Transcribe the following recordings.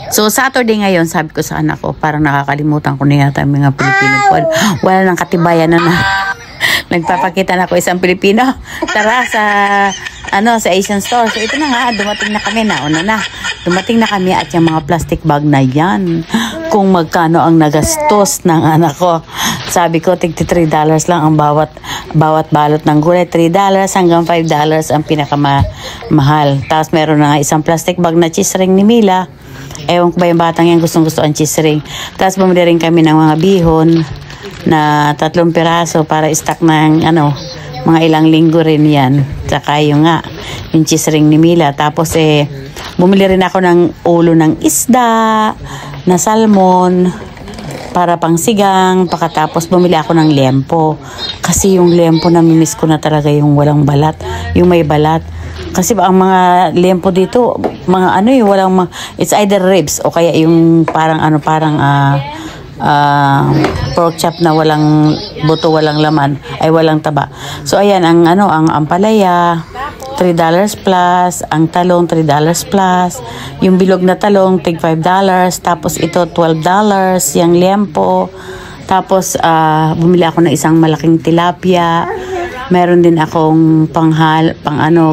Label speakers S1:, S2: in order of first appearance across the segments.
S1: So, Saturday ngayon, sabi ko sa anak ko, parang nakakalimutan ko na yata yung mga Pilipino. Wala nang katibayan na nagpapakita na ako isang Pilipino. Tara sa Asian store. So, ito na nga, dumating na kami, nauna na. Dumating na kami at yung mga plastic bag na yan, kung magkano ang nagastos ng anak ko. Sabi ko, $3 lang ang bawat balot ng gulay. $3 hanggang $5 ang pinakamahal. Tapos meron na nga isang plastic bag na cheese ring ni Mila. Ewan ko ba yung batang yan gustong-gusto ang cheese ring. Tapos bumili rin kami ng mga bihon na 3 piraso para stock ng mga ilang linggo rin yan. Saka yung cheese ring ni Mila. Tapos bumili rin ako ng ulo ng isda na salmon para pang sigang. Pakatapos bumili ako ng lempo. Kasi yung lempo namimiss ko na talaga yung walang balat. Yung may balat. Kasi ang mga lempo dito, mga walang it's either ribs o kaya yung parang pork chop na walang buto, walang laman, ay walang taba. So ayan ang ampalaya $3 plus, ang talong $3 plus, yung bilog na talong tig $5, tapos ito $12 yung lempo. Tapos bumili ako ng isang malaking tilapia. Meron din akong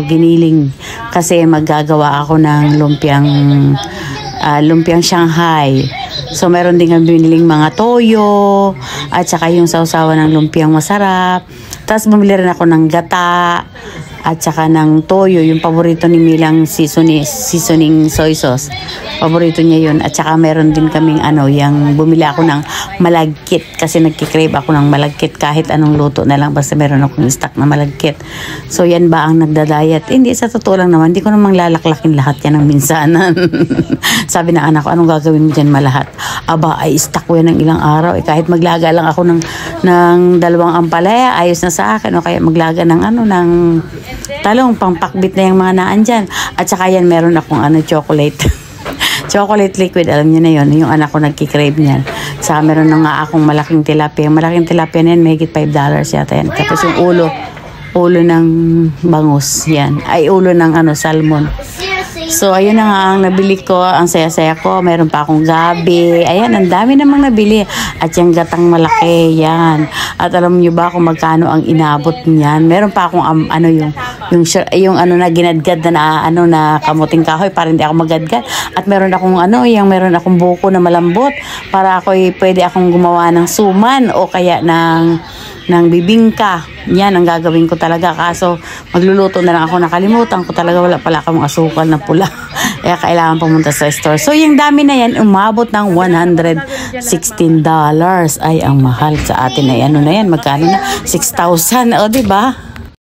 S1: giniling kasi maggagawa ako ng lumpiang Shanghai. So meron din kami biniling mga toyo at saka yung sausawan ng lumpiang masarap. Tapos bumili rin ako ng gata at saka ng toyo, yung paborito ni Milang seasoning soy sauce. Paborito niya yun. At saka meron din kaming yung bumili ako ng malagkit kasi nagkikrave ako ng malagkit kahit anong luto na lang basta meron akong stock na malagkit. So yan ba ang nagda-diet? Hindi, sa totoo lang naman, hindi ko namang lalaklakin lahat yan ng minsanan. Sabi ng anak ko, anong gagawin mo dyan malahat? Aba, ay stock ko yan ng ilang araw. Kahit maglaga lang ako ng 2 ampalaya, ayos na sa akin. O kaya maglaga ng talong, pangpakbit na yung mga naan dyan. At saka yan, meron akong chocolate. Chocolate liquid, alam niyo na yun. Yung anak ko nagkikrave niyan. Saka meron na nga akong malaking tilapia. Malaking tilapia na yan, may higit $5 yata yan. Tapos yung ulo ng bangus, yan. Ay, ulo ng salmon. So, ayun na nga ang nabili ko. Ang saya-saya ko. Meron pa akong gabi. Ayan, ang dami namang nabili. At yung gatang malaki, yan. At alam niyo ba kung magkano ang inabot niyan? Meron pa akong yung na ginadgad na kamuting kahoy para hindi ako magadgad. At meron akong meron akong buko na malambot para pwede akong gumawa ng suman o kaya ng bibingka. Yan ang gagawin ko talaga. Kaso magluluto na lang ako, nakalimutan ko talaga, wala pala akong asukal na pula. Kaya kailangan pumunta sa store. So yung dami na yan, umabot ng $116. Ay, ang mahal sa atin ay na yan, magkano na? 6,000, o diba?